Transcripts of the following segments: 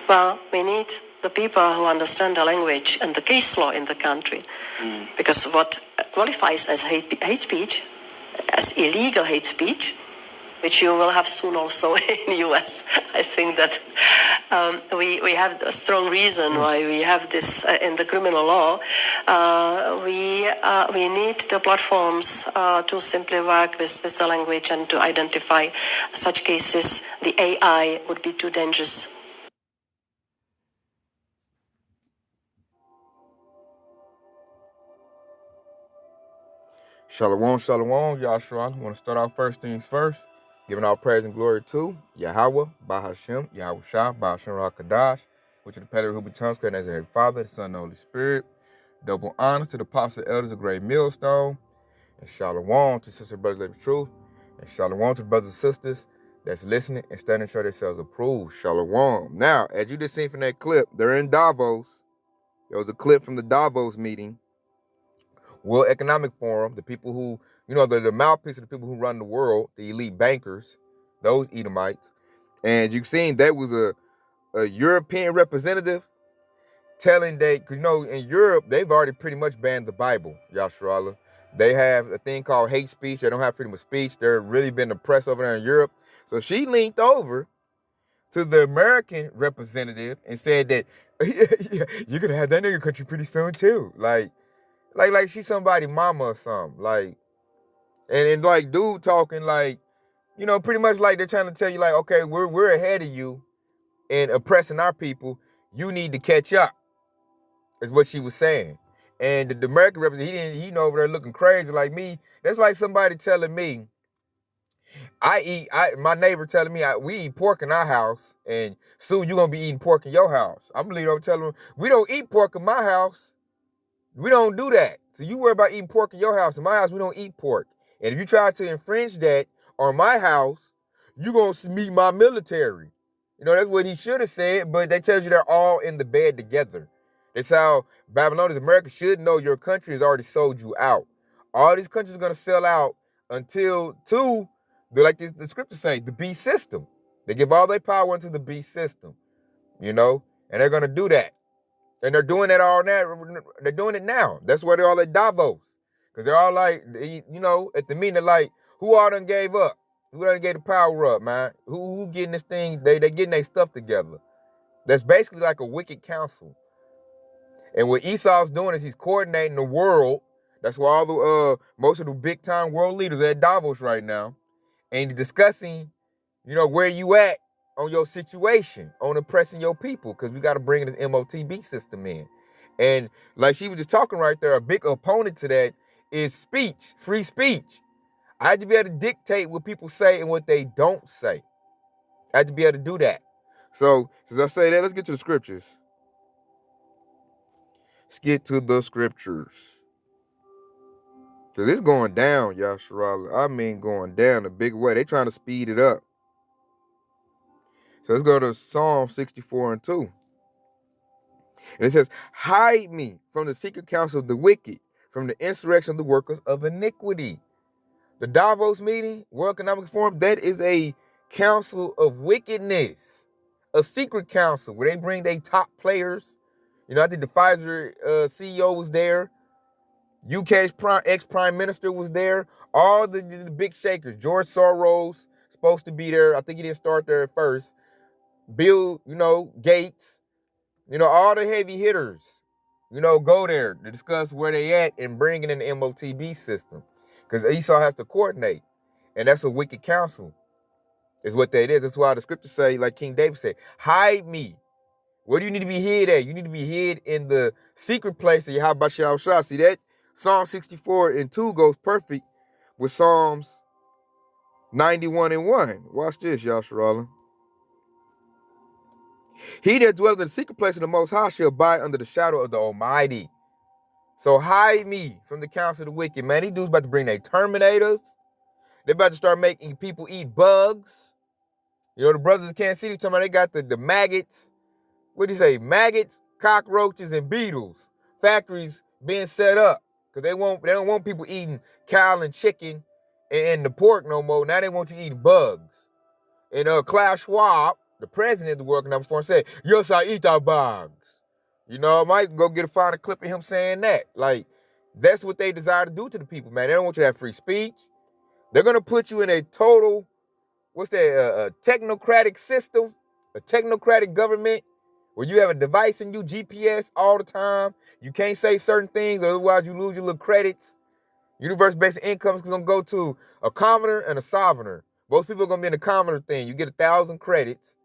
Well, we need the people who understand the language and the case law in the country. Because what qualifies as hate speech, as illegal hate speech, which you will have soon also in the US. I think that we have a strong reason why we have this in the criminal law. We need the platforms to simply work with the language and to identify such cases. The AI would be too dangerous. Shalom, shalom, Yahshua. I want to start off first things first, giving all praise and glory to Yahweh, Bahashem, Yahweh Shah, Bahashem Rakadash, which are the Pedro who becomes created as the Father, the Son, and the Holy Spirit. Double honors to the apostle elders of Great Millstone, and shalom to sister brothers living truth, and shalom to the brothers and sisters that's listening and studying to show themselves approved. Shalom. Now, as you just seen from that clip, they're in Davos. There was a clip from the Davos meeting. World Economic Forum, the people who, the mouthpiece of the people who run the world, the elite bankers, those Edomites. And you've seen that was a European representative telling that, because, in Europe, they've already pretty much banned the Bible, Yasharallah. They have a thing called hate speech. They don't have freedom of speech. They're really been oppressed over there in Europe. So she leaned over to the American representative and said that, you're going to have that nigga country pretty soon, too. Like she's somebody's mama or something. And like dude talking pretty much like they're trying to tell you like, okay, we're ahead of you in oppressing our people. You need to catch up, is what she was saying. And the American representative, he over there looking crazy like me. That's like somebody telling me, my neighbor telling me we eat pork in our house, and soon you're gonna be eating pork in your house. I'm telling him, we don't eat pork in my house. We don't do that. So you worry about eating pork in your house. In my house, we don't eat pork. And if you try to infringe that on my house, you're going to meet my military. That's what he should have said, but that tells you they're all in the bed together. That's how Babylonians, America should know your country has already sold you out. All these countries are going to sell out until like the scriptures say, the beast system. They give all their power into the beast system, and they're going to do that. And they're doing it all now. They're doing it now. That's why they're all at Davos. Because they're all like, at the meeting, they're like, who all done gave up? Who done gave the power up, man? Who getting this thing? They getting their stuff together. That's basically like a wicked council. And what Esau's doing is he's coordinating the world. That's why all the most of the big time world leaders are at Davos right now. And discussing, where you at on your situation, on oppressing your people, because we got to bring this MOTB system in. And like she was just talking right there, a big opponent to that is speech, free speech. I had to be able to dictate what people say and what they don't say. I had to be able to do that. So, since I say that, let's get to the scriptures. Let's get to the scriptures. Because it's going down, Yasharallah. I mean going down a big way. They trying to speed it up. So let's go to Psalm 64 and 2. And it says, hide me from the secret counsel of the wicked, from the insurrection of the workers of iniquity. The Davos meeting, World Economic Forum, that is a council of wickedness. A secret council where they bring their top players. I think the Pfizer CEO was there. UK's ex-prime minister was there. All the big shakers. George Soros supposed to be there. I think he didn't start there at first. Bill, Gates, all the heavy hitters, go there to discuss where they at and bring in the MOTB system. Because Esau has to coordinate. And that's a wicked counsel, is what that is. That's why the scriptures say, like King David said, hide me. Where do you need to be hid at? You need to be hid in the secret place of Yahweh Shah. See that? Psalm 64 and 2 goes perfect with Psalms 91 and 1. Watch this, Yahshua. He that dwells in the secret place of the Most High shall abide under the shadow of the Almighty. So hide me from the counsel of the wicked. Man, these dudes about to bring their Terminators. They're about to start making people eat bugs. The brothers in Kansas City talking about they got the maggots. What do you say? Maggots, cockroaches, and beetles. Factories being set up. Because they don't want people eating cow and chicken and the pork no more. Now they want you eating bugs. And Klaus Schwab, the president of the World Economic Forum said, "Yes, I eat our bugs." You know, I might go find a clip of him saying that. Like, that's what they desire to do to the people, man. They don't want you to have free speech. They're going to put you in a total, what's that, a technocratic system, a technocratic government where you have a device in you, GPS all the time. You can't say certain things, otherwise you lose your little credits. Universal basic income is going to go to a commoner and a sovereigner. Most people are going to be in the commoner thing. You get 1,000 credits.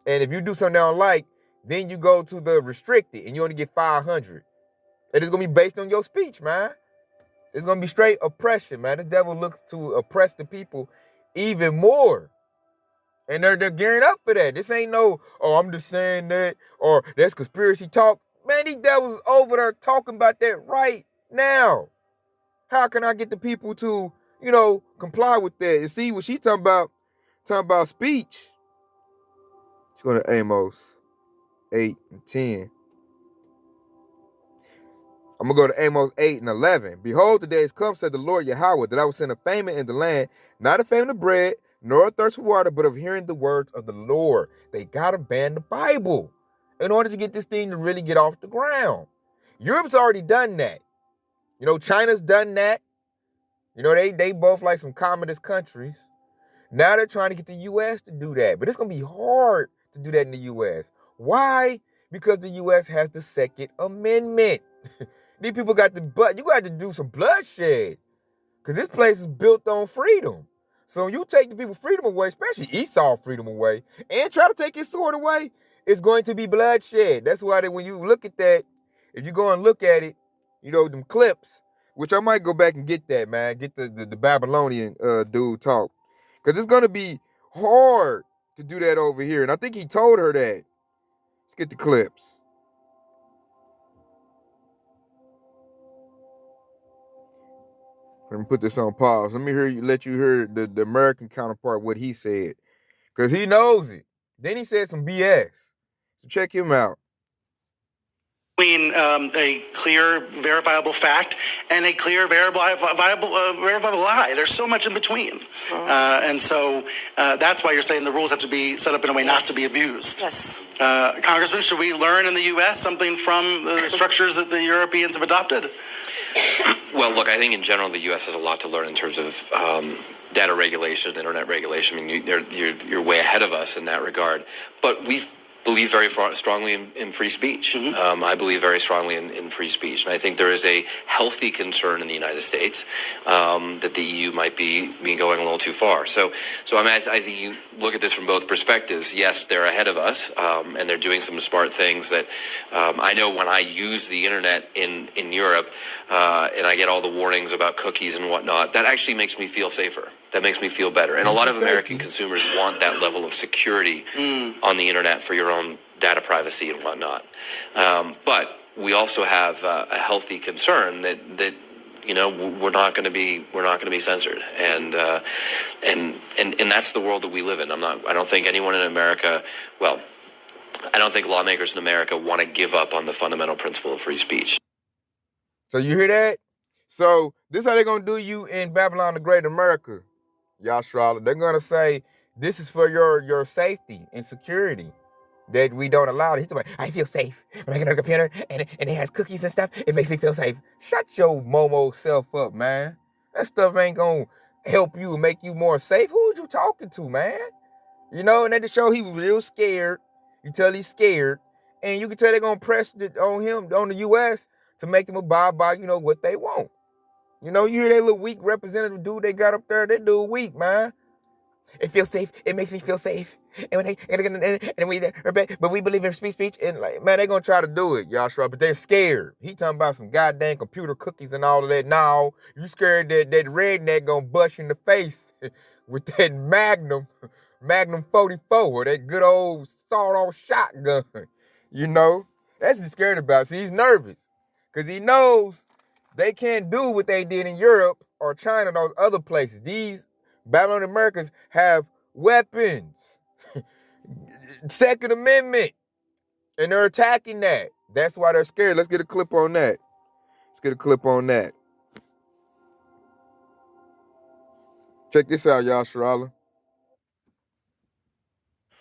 And if you do something they don't like, then you go to the restricted and you only get 500. And it's going to be based on your speech, man. It's going to be straight oppression, man. The devil looks to oppress the people even more. And they're gearing up for that. This ain't no, oh, I'm just saying that, or that's conspiracy talk. Man, these devils over there talking about that right now. How can I get the people to, comply with that? And see what she talking about speech. She's going to Amos 8 and 10. I'm going to go to Amos 8 and 11. Behold, the days come, said the Lord Yahweh, that I will send a famine in the land, not a famine of bread, nor a thirst for water, but of hearing the words of the Lord. They got to ban the Bible in order to get this thing to really get off the ground. Europe's already done that. China's done that. They both like some communist countries. Now they're trying to get the U.S. to do that. But it's going to be hard to do that in the U.S. Why? Because the U.S. has the Second Amendment. These people you got to do some bloodshed. Because this place is built on freedom. So when you take the people's freedom away, especially Esau's freedom away, and try to take his sword away, it's going to be bloodshed. That's why when you look at that, if you go and look at it, them clips, which I might go back and get that, man. Get the Babylonian dude talk. Because it's going to be hard to do that over here. And I think he told her that. Let's get the clips. Let me put this on pause. Let me let you hear the American counterpart, what he said. Because he knows it. Then he said some BS. So check him out. Between a clear, verifiable fact and a clear, verifiable lie. There's so much in between. And so that's why you're saying the rules have to be set up in a way not to be abused. Yes. Congressman, should we learn in the U.S. something from the structures that the Europeans have adopted? Well, look, I think in general the U.S. has a lot to learn in terms of data regulation, internet regulation. I mean, you're way ahead of us in that regard. But we believe very strongly in free speech. Mm-hmm. I believe very strongly in free speech. And I think there is a healthy concern in the United States that the EU might be going a little too far. So I think you look at this from both perspectives. Yes, they're ahead of us, and they're doing some smart things that I know when I use the internet in Europe and I get all the warnings about cookies and whatnot, that actually makes me feel safer. That makes me feel better. And a lot of American consumers want that level of security on the internet for your own data privacy and whatnot. But we also have a healthy concern that we're not going to be censored, and that's the world that we live in. I don't think anyone in America, I don't think lawmakers in America want to give up on the fundamental principle of free speech. So you hear that? So this is how they're going to do you in Babylon the Great America, Yashara. They're going to say, this is for your safety and security, that we don't allow it. He's like, I feel safe when I get on the computer and it has cookies and stuff. It makes me feel safe. Shut your Momo self up, man. That stuff ain't going to help you and make you more safe. Who are you talking to, man? And at the show, he was real scared. You tell he's scared. And you can tell they're going to press it on him, on the U.S., to make them abide by, what they want. You hear that little weak representative dude they got up there? That dude weak, man. It feels safe. It makes me feel safe. But we believe in free speech. And man, they're going to try to do it, Yashara, but they're scared. He talking about some goddamn computer cookies and all of that. No, you scared that redneck going to bust you in the face with that Magnum 44 or that good old sawed-off shotgun. That's what he's scared about. See, he's nervous because he knows they can't do what they did in Europe or China, those other places. These Babylonian Americans have weapons. Second Amendment. And they're attacking that. That's why they're scared. Let's get a clip on that. Check this out, y'all, Sharala.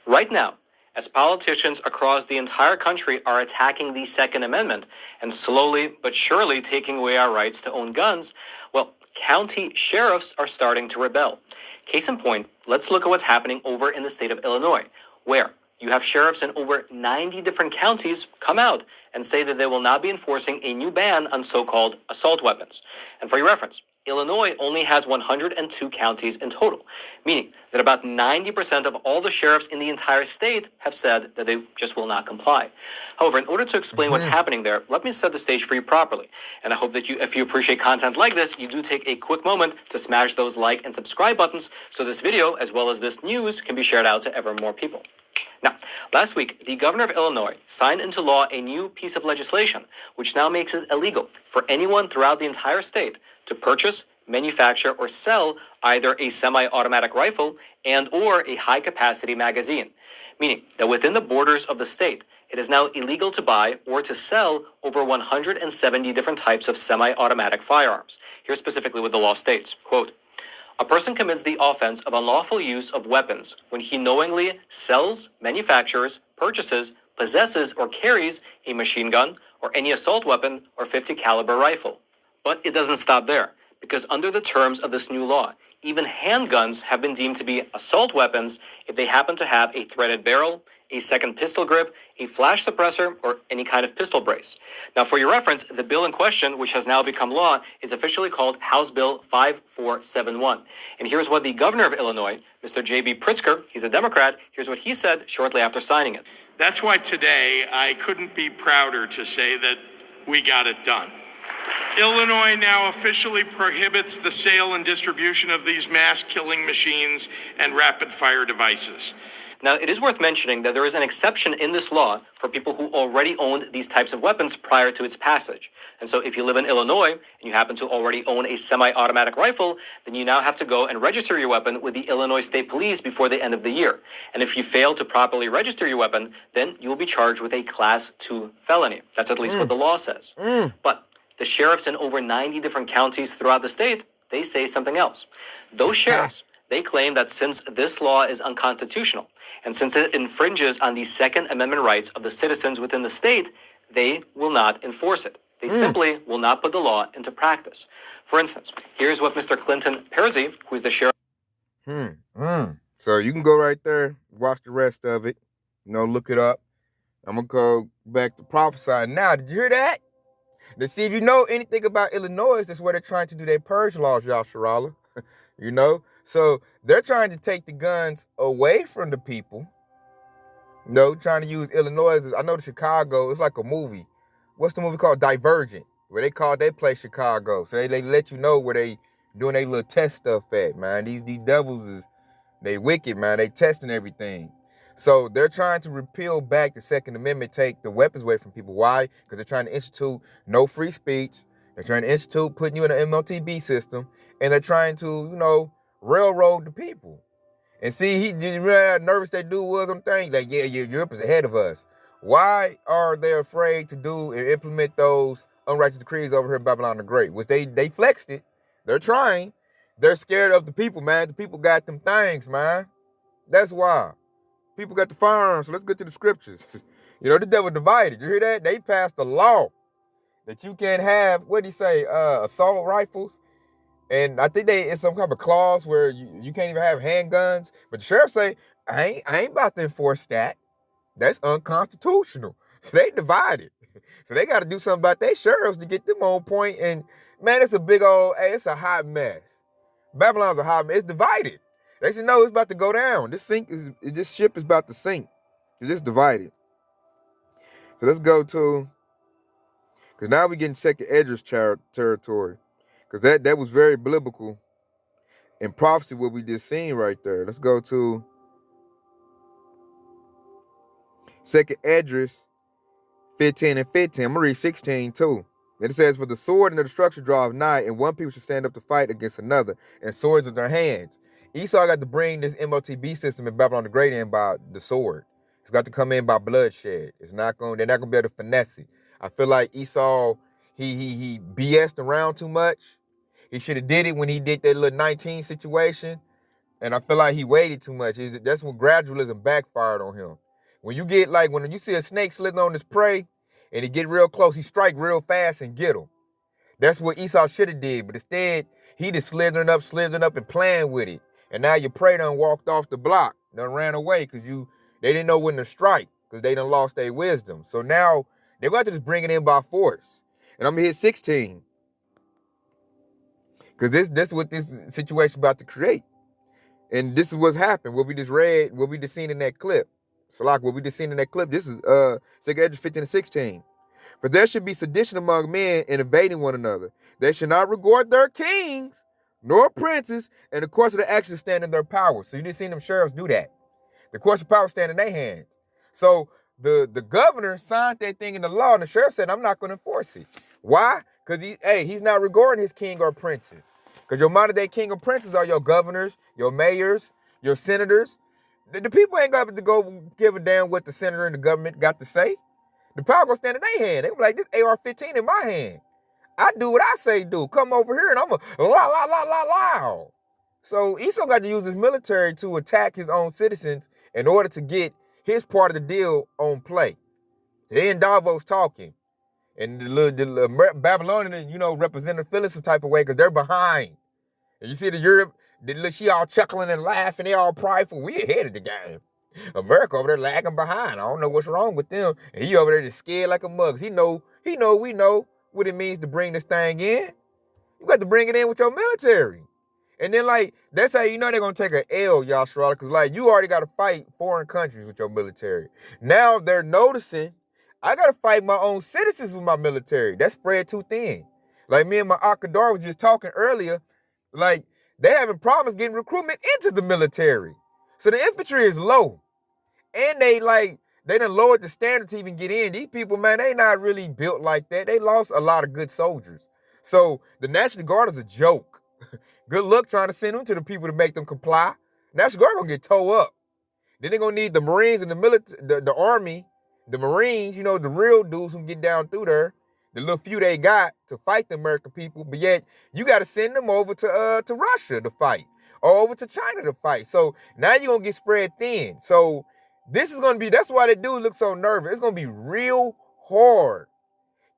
Right now, as politicians across the entire country are attacking the Second Amendment and slowly but surely taking away our rights to own guns, well, county sheriffs are starting to rebel. Case in point, let's look at what's happening over in the state of Illinois, where you have sheriffs in over 90 different counties come out and say that they will not be enforcing a new ban on so-called assault weapons. And for your reference, Illinois only has 102 counties in total, meaning that about 90% of all the sheriffs in the entire state have said that they just will not comply. However, in order to explain what's happening there, let me set the stage for you properly. And I hope that if you appreciate content like this, you do take a quick moment to smash those like and subscribe buttons so this video, as well as this news, can be shared out to ever more people. Now, last week, the governor of Illinois signed into law a new piece of legislation, which now makes it illegal for anyone throughout the entire state to purchase, manufacture, or sell either a semi-automatic rifle and or a high-capacity magazine, meaning that within the borders of the state, it is now illegal to buy or to sell over 170 different types of semi-automatic firearms. Here's specifically what the law states, quote, "A person commits the offense of unlawful use of weapons when he knowingly sells, manufactures, purchases, possesses, or carries a machine gun or any assault weapon or 50 caliber rifle." But it doesn't stop there, because under the terms of this new law, even handguns have been deemed to be assault weapons if they happen to have a threaded barrel, a second pistol grip, a flash suppressor, or any kind of pistol brace. Now, for your reference, the bill in question, which has now become law, is officially called House Bill 5471. And here's what the governor of Illinois, Mr. J.B. Pritzker, he's a Democrat, here's what he said shortly after signing it. That's why today I couldn't be prouder to say that we got it done. Illinois now officially prohibits the sale and distribution of these mass killing machines and rapid fire devices. Now, it is worth mentioning that there is an exception in this law for people who already owned these types of weapons prior to its passage. And so if you live in Illinois and you happen to already own a semi-automatic rifle, then you now have to go and register your weapon with the Illinois State Police before the end of the year. And if you fail to properly register your weapon, then you will be charged with a Class 2 felony. That's at least what the law says. But the sheriffs in over 90 different counties throughout the state, they say something else. Those sheriffs, they claim that since this law is unconstitutional, and since it infringes on the Second Amendment rights of the citizens within the state, they will not enforce it. They simply will not put the law into practice. For instance, here's what Mr. Clinton Persey, who's the sheriff. So you can go right there, watch the rest of it, look it up. I'm going to go back to prophesying now. Did you hear that? To see if you know anything about Illinois, that's where they're trying to do their purge laws, Yasharala. So they're trying to take the guns away from the people. Trying to use Illinois. I know Chicago, it's like a movie. What's the movie called? Divergent, where they play Chicago. So they let you know where they doing their little test stuff at, man. These devils they wicked, man. They testing everything. So they're trying to repeal back the Second Amendment, take the weapons away from people. Why? Because they're trying to institute no free speech. They're trying to institute putting you in an MLTB system. And they're trying to, railroad the people. And see, you remember how nervous that dude was on things? Like, yeah, Europe is ahead of us. Why are they afraid to do and implement those unrighteous decrees over here in Babylon the Great? Which they flexed it. They're trying. They're scared of the people, man. The people got them things, man. That's why. People got the firearms, so let's get to the scriptures. The devil divided. You hear that? They passed a law that you can't have, what did he say, assault rifles. And I think it's some kind of clause where you can't even have handguns. But the sheriff say, I ain't about to enforce that. That's unconstitutional. So they divided. So they got to do something about their sheriffs to get them on point. And man, it's a big it's a hot mess. Babylon's a hot mess. It's divided. They said, no, it's about to go down. This ship is about to sink. It's just divided. So let's go to, because now we get in Second Esdras territory. Because that was very biblical in prophecy, what we just seen right there. Let's go to Second Esdras 15 and 15. I'm going to read 16 too. And it says, "For the sword and the destruction draweth nigh, and one people should stand up to fight against another, and swords with their hands." Esau got to bring this MLTB system in Babylon the Great in by the sword. It's got to come in by bloodshed. They're not going to be able to finesse it. I feel like Esau, he BS'd around too much. He should have did it when he did that little 19 situation. And I feel like he waited too much. That's when gradualism backfired on him. When you get like, when you see a snake slither on his prey and he get real close, he strike real fast and get him. That's what Esau should have did, but instead, he just slithering up and playing with it. And now your prey done walked off the block, done ran away because they didn't know when to strike because they done lost their wisdom. So now they're going to just bring it in by force. And I'm going to hit 16. Because this is what this situation about to create. And this is what's happened, what we just read, what we just seen in that clip. Salak, what we just seen in that clip, this is 15 and 16. For there should be sedition among men in invading one another. They should not regard their kings nor princes, and the course of the action stand in their power. So you just seen them sheriffs do that. The course of power stand in their hands. So the governor signed that thing in the law, and the sheriff said, I'm not going to enforce it. Why? Because he's not regarding his king or princes. Because your modern day king or princes are your governors, your mayors, your senators. The people ain't got to go give a damn what the senator and the government got to say. The power gonna stand in their hand. They be like, this AR-15 in my hand. I do what I say do. Come over here and I'm a la la la la la. So Esau got to use his military to attack his own citizens in order to get his part of the deal on they in Davos talking. And the Babylonian, representative feeling some type of way because they're behind. And you see the Europe, she all chuckling and laughing. They all prideful. We ahead of the game. America over there lagging behind. I don't know what's wrong with them. And he over there just scared like a mug. We know what it means to bring this thing in. You got to bring it in with your military. And then, that's how you know they're going to take an L, Yashara, because, you already got to fight foreign countries with your military. Now they're noticing, I got to fight my own citizens with my military. That's spread too thin. Like me and my Akadar was just talking earlier, they having problems getting recruitment into the military. So the infantry is low. And they done lowered the standard to even get in. These people, man, they not really built like that. They lost a lot of good soldiers. So the National Guard is a joke. Good luck trying to send them to the people to make them comply. National Guard gonna get towed up. Then they're gonna need the Marines and the military, the Army, the Marines, the real dudes who can get down through there, the little few they got to fight the American people. But yet you got to send them over to Russia to fight, or over to China to fight. So now you're gonna get spread thin. So this is gonna be, that's why the dude looks so nervous. It's gonna be real hard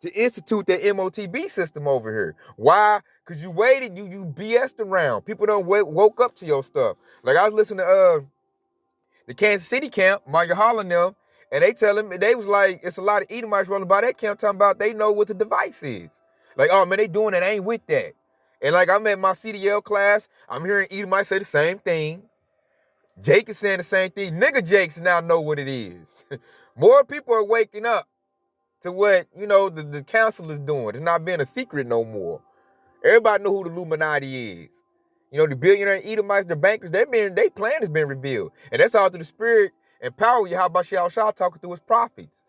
to institute that MOTB system over here. Why? Because you waited, you BS'd around. People don't woke up to your stuff. Like I was listening to the Kansas City camp, Mario Hall and them, and they tell him, they was like, it's a lot of Edomites rolling by that camp talking about they know what the device is. Like, oh man, they doing it, ain't with that. And I'm at my CDL class, I'm hearing Edomites say the same thing. Jake is saying the same thing. Nigga Jakes now know what it is. More people are waking up to what, the council is doing. It's not being a secret no more. Everybody know who the Illuminati is. The billionaire Edomites, the bankers, their plan has been revealed. And that's all through the spirit and power of Yahweh Shah talking through his prophets.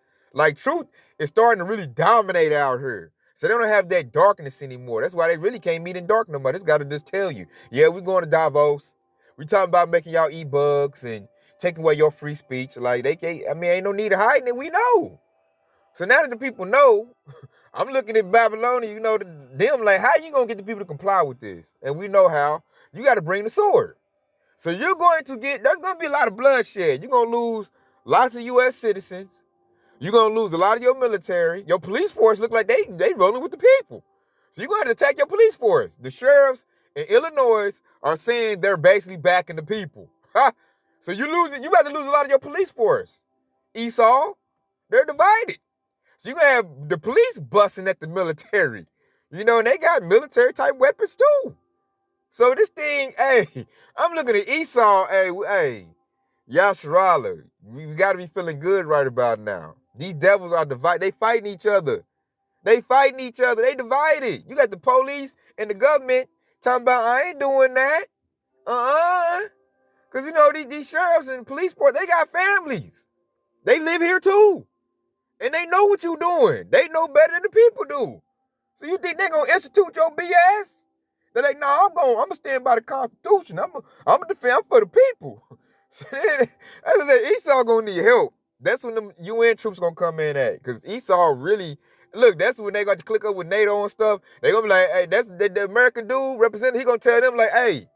Truth is starting to really dominate out here. So they don't have that darkness anymore. That's why they really can't meet in dark no more. This got to just tell you, yeah, we're going to Davos. We talking about making y'all eat bugs and taking away your free speech. They can't, ain't no need of hiding it. We know. So now that the people know, I'm looking at Babylonian, them how you going to get the people to comply with this? And we know how. You got to bring the sword. So there's going to be a lot of bloodshed. You're going to lose lots of U.S. citizens. You're going to lose a lot of your military. Your police force look like they rolling with the people. So you're going to attack your police force. The sheriffs in Illinois are saying they're basically backing the people. So you about to lose a lot of your police force. Esau, they're divided. So you're going to have the police busting at the military. And they got military type weapons too. So this thing, I'm looking at Esau, Yasharala, we got to be feeling good right about now. These devils are divided. They fighting each other. They divided. You got the police and the government talking about, I ain't doing that. Because, these sheriffs and police force, they got families. They live here too. And they know what you doing. They know better than the people do. So you think they're going to institute your BS? They're like, no, I'm going to stand by the Constitution. I'm going to defend. I'm for the people. So then, as I said, Esau going to need help. That's when the UN troops going to come in at. Because Esau really, look, that's when they got to click up with NATO and stuff. They're going to be like, hey, that's the American dude representative. He going to tell them like, hey,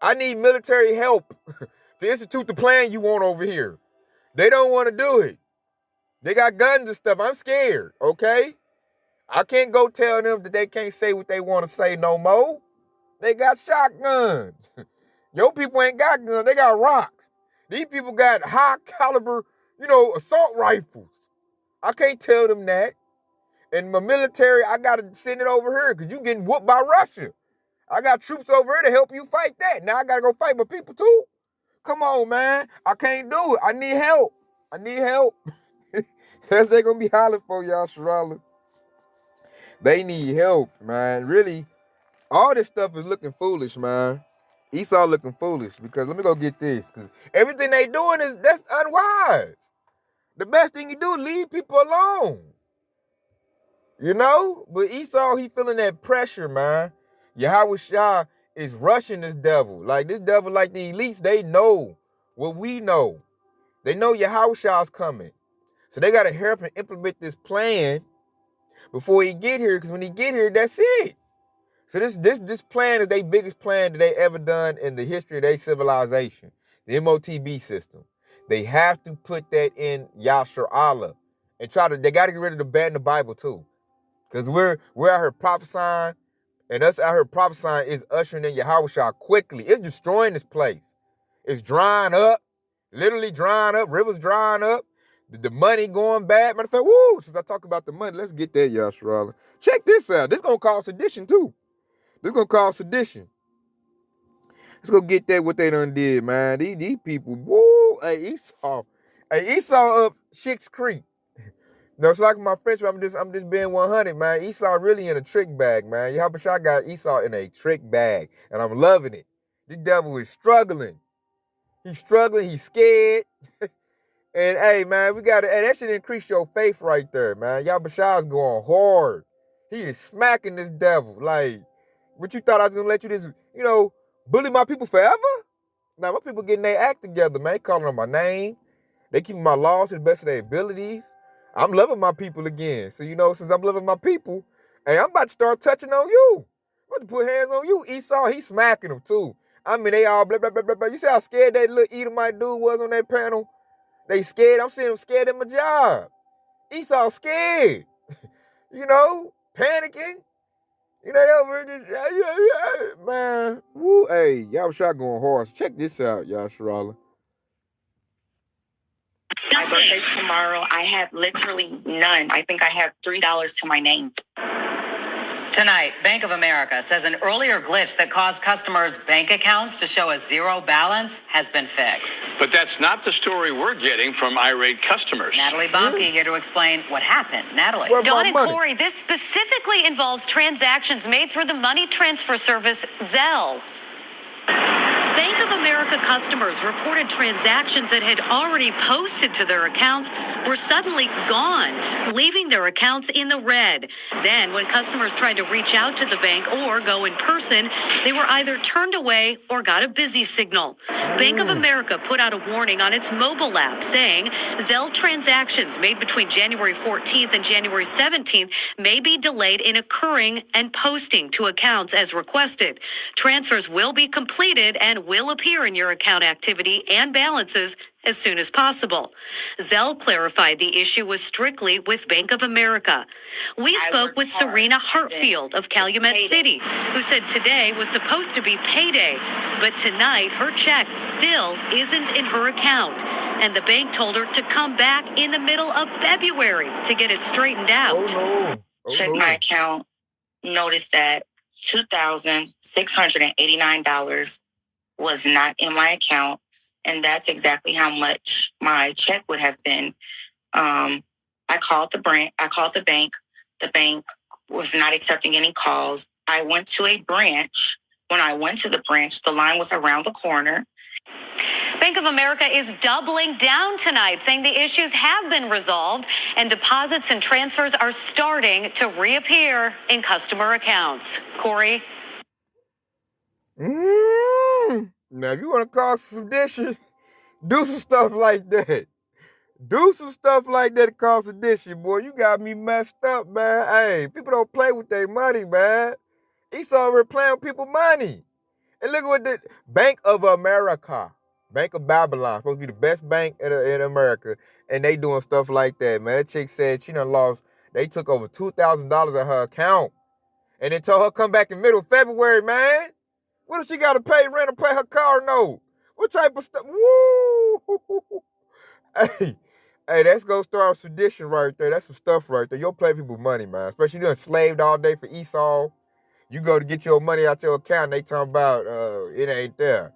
I need military help to institute the plan you want over here. They don't want to do it. They got guns and stuff. I'm scared, okay? I can't go tell them that they can't say what they want to say no more. They got shotguns. Your people ain't got guns. They got rocks. These people got high caliber, assault rifles. I can't tell them that. And my military, I got to send it over here because you getting whooped by Russia. I got troops over here to help you fight that. Now I got to go fight my people too. Come on, man. I can't do it. I need help. That's they going to be hollering for y'all, Sherralla. They need help, man. Really, all this stuff is looking foolish, man. Esau looking foolish because let me go get this. Because everything they doing that's unwise. The best thing you do, leave people alone. But Esau, he feeling that pressure, man. Yahweh Shah is rushing this devil. Like this devil, like the elites, they know what we know. They know Yahweh Shah's coming. So they got to help him implement this plan before he get here. Because when he get here, that's it. So this plan is their biggest plan that they ever done in the history of their civilization. The MOTB system. They have to put that in Yashar Allah. And they got to get rid of the ban in the Bible too. Because we're out here prophesying, and us out here prophesying is ushering in Yahweh Shah quickly. It's destroying this place. It's drying up, literally drying up, rivers drying up, the money going bad. Matter of fact, since I talk about the money, let's get that, Yashar. Check this out. This going to cause sedition too. Let's go get that what they done did, man. These people, hey, Esau up Schick's Creek. No, it's like my French, I'm just being 100, man. Esau really in a trick bag, man. Yahweh Shah got Esau in a trick bag, and I'm loving it. The devil is struggling. He's struggling. He's scared. And, hey, man, that should increase your faith right there, man. Yahweh Shah is going hard. He is smacking this devil. Like, what you thought I was going to let you just, bully my people forever? Now, my people getting their act together, man. They calling on my name. They keeping my laws to the best of their abilities. I'm loving my people again. So, since I'm loving my people, hey, I'm about to start touching on you. I'm about to put hands on you. Esau, he's smacking them too. I mean, they all blah, blah, blah, blah, blah. You see how scared that little Edomite dude was on that panel? They scared. I'm seeing them scared at my job. Esau scared. Panicking. They over there, man. Woo, hey, y'all shot going hard. Check this out, y'all, Sherralla. My birthday's tomorrow. I have literally none. I think I have $3 to my name. Tonight, Bank of America says an earlier glitch that caused customers' bank accounts to show a zero balance has been fixed. But that's not the story we're getting from irate customers. Natalie Bumke here to explain what happened. Natalie. Dawn and Corey, this specifically involves transactions made through the money transfer service Zelle. Bank of America customers reported transactions that had already posted to their accounts were suddenly gone, leaving their accounts in the red. Then, when customers tried to reach out to the bank or go in person, they were either turned away or got a busy signal. Bank of America put out a warning on its mobile app saying Zelle transactions made between January 14th and January 17th may be delayed in occurring and posting to accounts as requested. Transfers will be completed and will appear in your account activity and balances as soon as possible. Zelle clarified the issue was strictly with Bank of America. We spoke with Serena Hartfield of Calumet City, who said today was supposed to be payday, but tonight her check still isn't in her account, and the bank told her to come back in the middle of February to get it straightened out. Check my account, noticed that $2,689 was not in my account, and that's exactly how much my check would have been. I called the bank. The bank was not accepting any calls. I went to a branch. When I went to the branch, the line was around the corner. Bank of America is doubling down tonight, saying the issues have been resolved and deposits and transfers are starting to reappear in customer accounts. Corey? Now, if you want to cause sedition, do some stuff like that. Do some stuff like that to cause sedition, boy. You got me messed up, man. Hey, people don't play with their money, man. Esau already playing with people's money. And look what the Bank of America. Bank of Babylon, supposed to be the best bank in America, and they doing stuff like that, man. That chick said she done lost, they took over $2,000 of her account, and then told her come back in middle of February, man. What if she got to pay rent or pay her car note? What type of stuff? Woo! Hey, that's gonna start a tradition right there. That's some stuff right there. You'll play people money, man. Especially you done slaved all day for Esau. You go to get your money out your account, and they talking about it ain't there.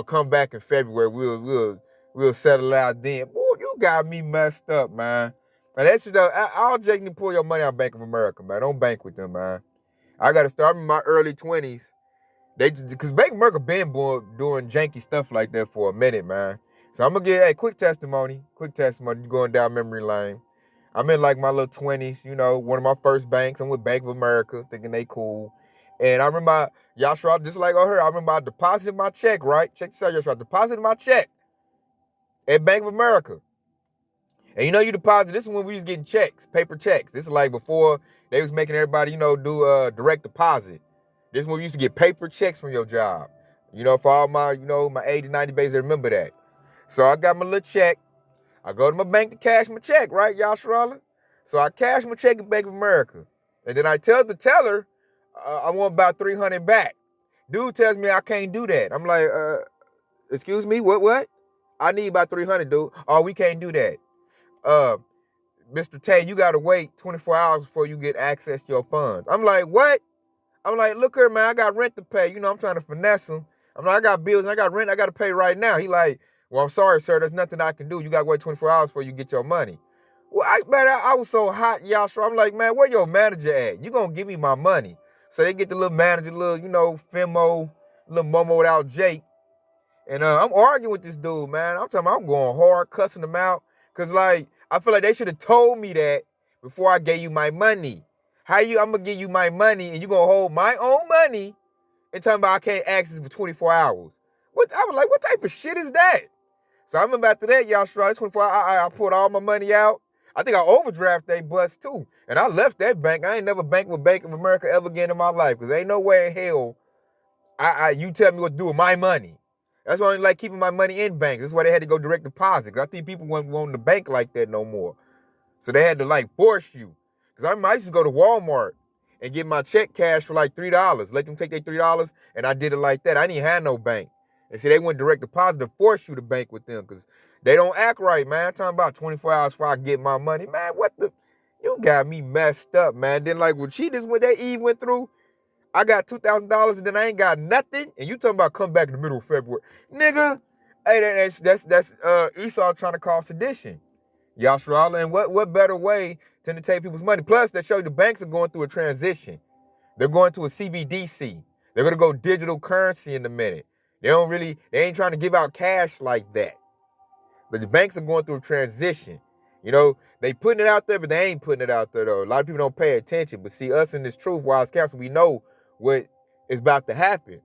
Come back in February. We'll settle out then. Boy, you got me messed up, man. And that's all Jake to pull your money out of Bank of America, man. Don't bank with them, man. I got to start in my early 20s. Because Bank of America been doing janky stuff like that for a minute, man. So I'm going to give a quick testimony. Going down memory lane. I'm in like my little 20s, you know, one of my first banks. I'm with Bank of America, thinking they cool. And I remember, Yashra, just like her, I remember I deposited my check, right? Check this out, Yashra. I deposited my check at Bank of America. And you know you deposit, this is when we was getting checks, paper checks. This is like before they was making everybody, you know, do direct deposit. This is when we used to get paper checks from your job. You know, for all my, you know, my 80, 90 babies, they remember that. So I got my little check. I go to my bank to cash my check, right, Yashra? So I cash my check at Bank of America. And then I tell the teller, I want about 300 back. Dude tells me I can't do that. I'm like, excuse me, what? I need about 300, dude. Oh, we can't do that. Mr. Tay, you got to wait 24 hours before you get access to your funds. I'm like, what? I'm like, look here, man, I got rent to pay. You know, I'm trying to finesse him. I'm like, I got bills and I got rent I got to pay right now. He like, well, I'm sorry, sir. There's nothing I can do. You got to wait 24 hours before you get your money. Well, I was so hot, Yashra. I'm like, man, where your manager at? You going to give me my money. So they get the little manager, little, you know, Femo, little Momo without Jake. And I'm arguing with this dude, man. I'm talking about I'm going hard, cussing him out. Because, like, I feel like they should have told me that before I gave you my money. I'm going to give you my money and you going to hold my own money and talking about I can't access for 24 hours. I was like, what type of shit is that? So I remember after that, y'all, 24 hours, I pulled all my money out. I think I overdraft they bus too. And I left that bank. I ain't never banked with Bank of America ever again in my life. Because ain't no way in hell you tell me what to do with my money. That's why I like keeping my money in banks. That's why they had to go direct deposit. Because I think people weren't wanting to bank like that no more. So they had to like force you. Because I used to go to Walmart and get my check cash for like $3. Let them take their $3. And I did it like that. I didn't have no bank. And see, they went direct deposit to force you to bank with them. Because they don't act right, man. I'm talking about 24 hours before I get my money. Man, what the? You got me messed up, man. Then like what that Eve went through, I got $2,000 and then I ain't got nothing. And you talking about come back in the middle of February. Nigga, hey, that's Esau trying to cause sedition. Yashra, and what better way than to take people's money? Plus, they show you the banks are going through a transition. They're going to a CBDC. They're going to go digital currency in a minute. They ain't trying to give out cash like that. But the banks are going through a transition. You know, they putting it out there, but they ain't putting it out there, though. A lot of people don't pay attention. But see, us in this Truth Wise Council, we know what is about to happen.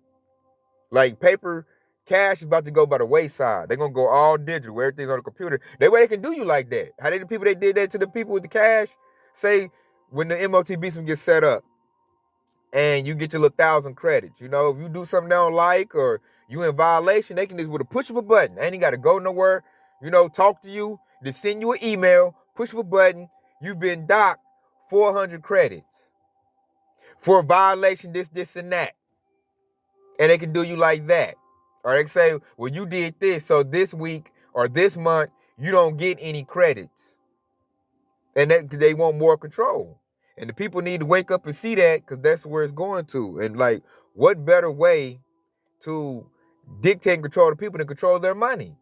Like paper cash is about to go by the wayside. They're going to go all digital, where everything's on the computer. That way they can do you like that. How did the people that did that to the people with the cash say when the MOTB system gets set up and you get your little 1,000 credits? You know, if you do something they don't like or you in violation, they can just with a push of a button. They ain't got to go nowhere, you know, talk to you, just send you an email, push of a button. You've been docked 400 credits for a violation, this, and that. And they can do you like that. Or they can say, well, you did this, so this week or this month, you don't get any credits. And they want more control. And the people need to wake up and see that because that's where it's going to. And like, what better way to dictate and control the people than control their money?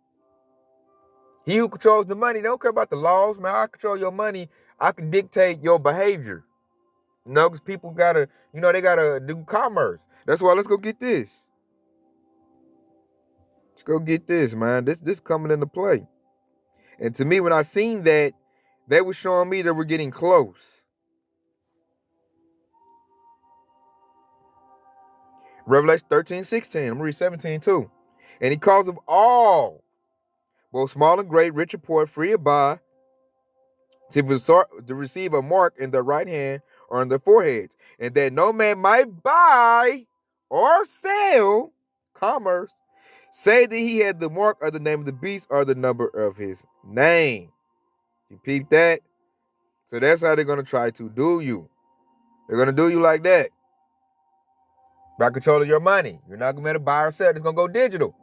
He who controls the money, they don't care about the laws, man. I control your money. I can dictate your behavior. You know, because people gotta, you know, they gotta do commerce. That's why let's go get this. Let's go get this, man. This coming into play. And to me, when I seen that, they were showing me that we're getting close. Revelation 13:16. I'm going to read 17 too. And he calls of all, both small and great, rich and poor, free or buy, to receive a mark in their right hand or on their foreheads, and that no man might buy or sell, commerce, Say that he had the mark or the name of the beast or the number of his name. You peep that? So that's how they're going to try to do you. They're going to do you like that. By controlling your money. You're not going to be able to buy or sell. It's going to go digital.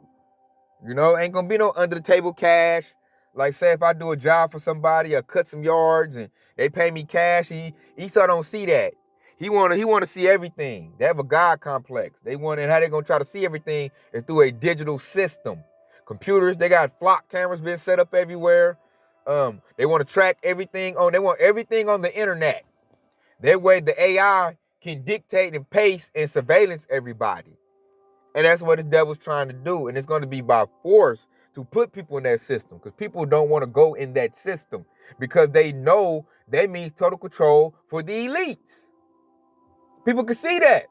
You know, ain't going to be no under the table cash. Like, say if I do a job for somebody or cut some yards and they pay me cash, Esau don't see that. He want to see everything. They have a God complex. They want, and how they going to try to see everything is through a digital system. Computers, they got flock cameras being set up everywhere. They want to track everything they want everything on the internet. That way the AI can dictate and pace and surveillance everybody. And that's what the devil's trying to do. And it's going to be by force to put people in that system, because people don't want to go in that system because they know that means total control for the elites. People can see that.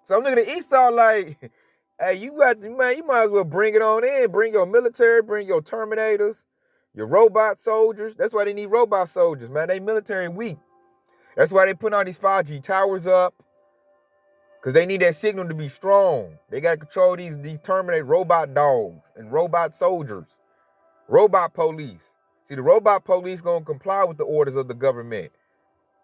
So I'm looking at Esau like, hey, you might as well bring it on in. Bring your military, bring your Terminators, your robot soldiers. That's why they need robot soldiers, man. They military weak. That's why they put all these 5G towers up, because they need that signal to be strong. They got to control these Terminator robot dogs and robot soldiers, robot police. See, the robot police going to comply with the orders of the government.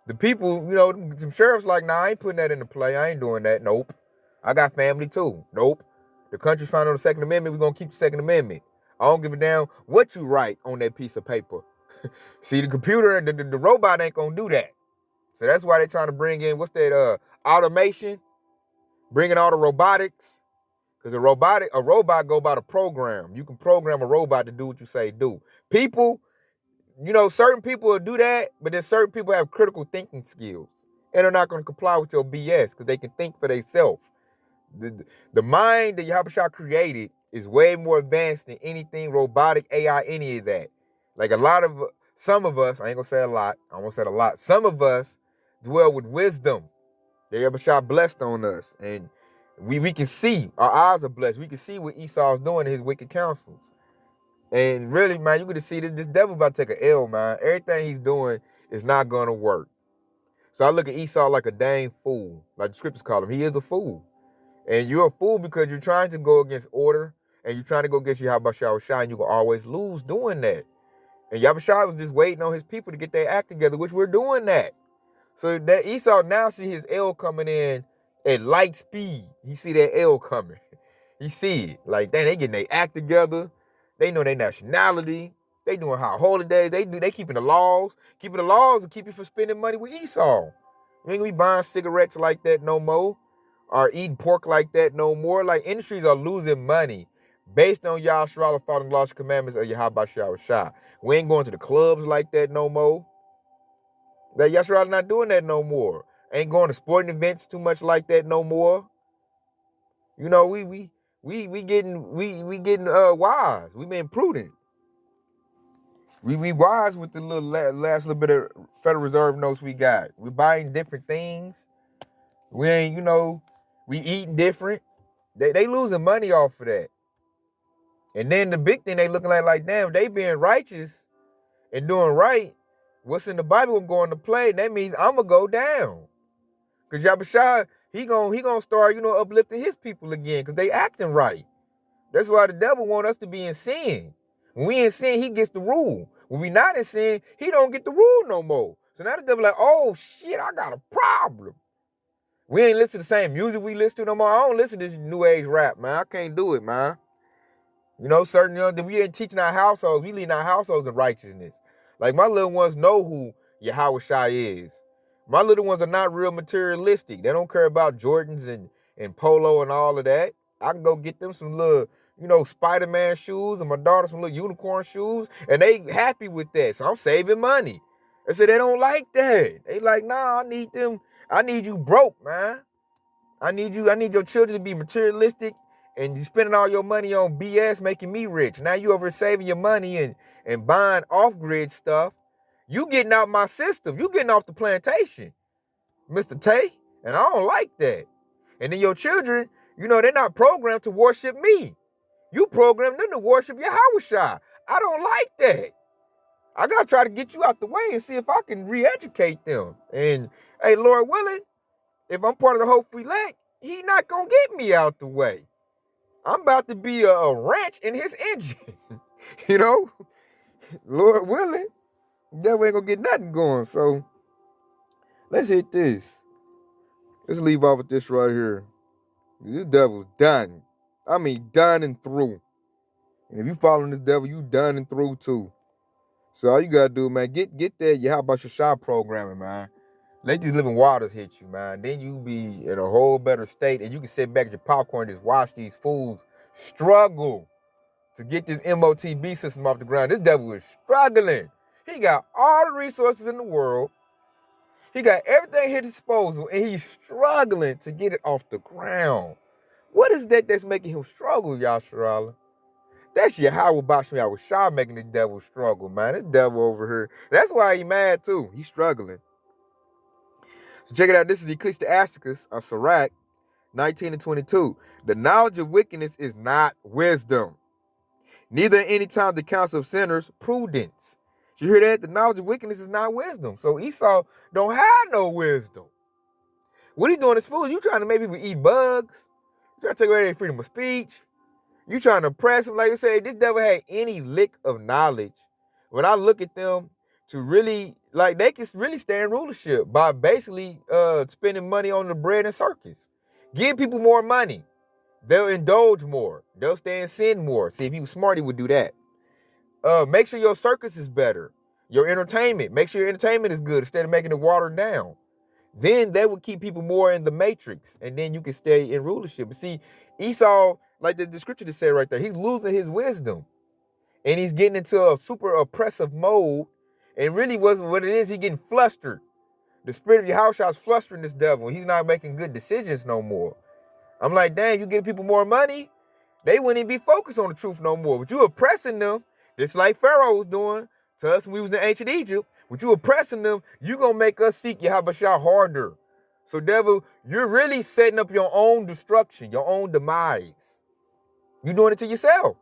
The people, you know, some sheriffs like, nah, I ain't putting that into play. I ain't doing that. Nope. I got family too. Nope. The country's founded on the Second Amendment. We're going to keep the Second Amendment. I don't give a damn what you write on that piece of paper. See, the computer, the robot ain't going to do that. So that's why they're trying to bring in, what's that, automation? Bringing all the robotics. Because a robot go by the program. You can program a robot to do what you say do. People, you know, certain people will do that, but then certain people have critical thinking skills. And they're not going to comply with your BS because they can think for themselves. The mind that Yahushua created is way more advanced than anything robotic, AI, any of that. Like some of us, I ain't going to say a lot, I won't say a lot, some of us dwell with wisdom. Yahushua blessed on us. And we can see, our eyes are blessed. We can see what Esau's doing in his wicked counsels. And really, man, you get to see this devil about to take an L, man. Everything he's doing is not going to work. So I look at Esau like a dang fool, like the scriptures call him. He is a fool. And you're a fool because you're trying to go against order and you're trying to go against Yahushua, and you can always lose doing that. And Yahushua was just waiting on his people to get their act together, which we're doing that. So that Esau now see his L coming in at light speed. He see that L coming. He see it. Like, dang, they getting their act together. They know their nationality. They doing high holidays. They keeping the laws. Keeping the laws will keep you from spending money with Esau. You ain't gonna be buying cigarettes like that no more, or eating pork like that no more. Like, industries are losing money based on Yahshua following the laws and commandments of Yahushua. We ain't going to the clubs like that no more. That Yahshua not doing that no more. Ain't going to sporting events too much like that no more. You know, we getting wise. We being prudent. We wise with the last little bit of Federal Reserve notes we got. We buying different things. We ain't, you know, we eating different. They losing money off of that. And then the big thing they looking at like, damn, they being righteous and doing right. What's in the Bible going to play? And that means I'm going to go down. Because Yahushua, he gonna start, you know, uplifting his people again because they acting right. That's why the devil want us to be in sin. When we in sin, he gets the rule. When we not in sin, he don't get the rule no more. So now the devil like, oh, shit, I got a problem. We ain't listen to the same music we listen to no more. I don't listen to this new age rap, man. I can't do it, man. You know, certain, you know, that we ain't teaching our households. We leading our households in righteousness. Like, my little ones know who Yahushua is. My little ones are not real materialistic. They don't care about Jordans and polo and all of that. I can go get them some little, you know, Spider-Man shoes, and my daughter some little unicorn shoes, and they happy with that. So I'm saving money. They say they don't like that. They like, nah, I need them. I need you broke, man. I need your children to be materialistic, and you spending all your money on BS making me rich. Now you over saving your money and buying off-grid stuff. You getting out my system. You getting off the plantation, Mr. Tay. And I don't like that. And then your children, you know, they're not programmed to worship me. You program them to worship Yahushua. I don't like that. I got to try to get you out the way and see if I can re-educate them. And, hey, Lord willing, if I'm part of the Hopeful Elect, he not going to get me out the way. I'm about to be a wrench in his engine. You know, Lord willing, the devil ain't gonna get nothing going. So let's hit this. Let's leave off with this right here. This devil's done. I mean, done and through. And if you following this devil, you done and through too. So all you gotta do, man, get that How About Your Shot programming, man. Let these living waters hit you, man. Then you be in a whole better state, and you can sit back at your popcorn and just watch these fools struggle to get this MOTB system off the ground. This devil is struggling. He got all the resources in the world. He got everything at his disposal, and he's struggling to get it off the ground. What is that that's making him struggle, Yasharala? That's Yahweh Bashmi Yahushua making the devil struggle, man. This devil over here. That's why he mad too. He's struggling. So check it out. This is Ecclesiasticus of Sirach 19 and 22. The knowledge of wickedness is not wisdom. Neither in any time the counsel of sinners prudence. You hear that? The knowledge of wickedness is not wisdom. So Esau don't have no wisdom. What he's doing is fool. You trying to make people eat bugs. You trying to take away their freedom of speech. You trying to oppress them. Like I said, this devil had any lick of knowledge. When I look at them to really, like, they can really stay in rulership by basically spending money on the bread and circus. Give people more money. They'll indulge more. They'll stay in sin more. See, if he was smart, he would do that. Make sure your circus is better. Your entertainment. Make sure your entertainment is good instead of making it watered down. Then that would keep people more in the matrix. And then you can stay in rulership. But see, Esau, like the scripture just said right there, he's losing his wisdom. And he's getting into a super oppressive mode. And really wasn't what it is. He's getting flustered. The spirit of Yahushua is flustering this devil. He's not making good decisions no more. I'm like, damn, you give people more money, they wouldn't even be focused on the truth no more. But you oppressing them, just like Pharaoh was doing to us when we was in ancient Egypt. With you oppressing them, you going to make us seek Yahushua harder. So, devil, you're really setting up your own destruction, your own demise. You're doing it to yourself,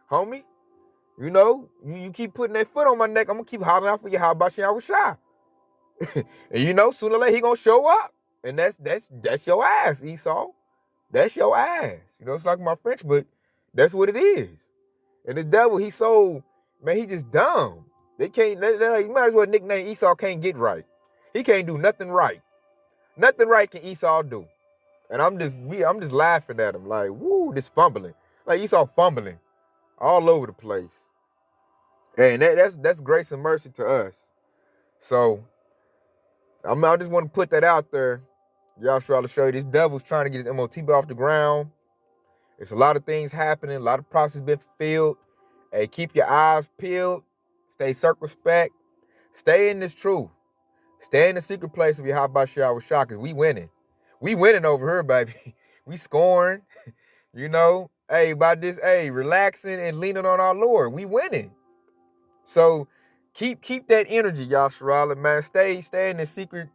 homie. You know, you keep putting that foot on my neck, I'm going to keep hollering out for Yahushua. And you know, sooner or later, he going to show up. And that's your ass, Esau. That's your ass. You know, it's like my French, but that's what it is. And the devil, he's so, man, he just dumb. They can't, you might as well nickname Esau can't get right. He can't do nothing right. Nothing right can Esau do. And I'm just laughing at him like, woo, this fumbling. Like Esau fumbling all over the place. And that's grace and mercy to us. So, I just want to put that out there. Y'all try to show you this devil's trying to get his MOTB off the ground. There's a lot of things happening. A lot of process been fulfilled. Hey, keep your eyes peeled. Stay circumspect. Stay in this truth. Stay in the secret place of Yahweh Yahushua, because we winning. We winning over here, baby. We scoring. You know, hey, by this, hey, relaxing and leaning on our Lord. We winning. So keep that energy, Yasharala, man. Stay in the secret.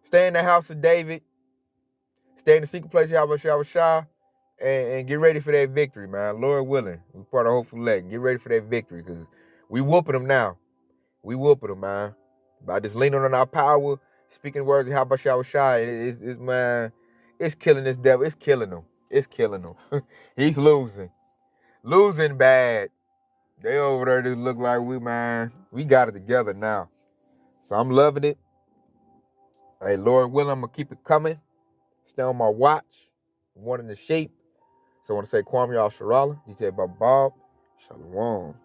Stay in the house of David. Stay in the secret place of Yahweh Yahushua. And get ready for that victory, man. Lord willing. We part of hopeful elect. Get ready for that victory, because we whooping them now. We whooping them, man. By just leaning on our power, speaking words of Yahweh Yahushua, it's man, it's killing this devil. It's killing him. It's killing him. He's losing. Losing bad. They over there just look like we got it together now. So I'm loving it. Hey, Lord willing, I'm going to keep it coming. Stay on my watch. One in the shape. So I want to say Kwame Al-Sharala, DJ Bob, Shalom.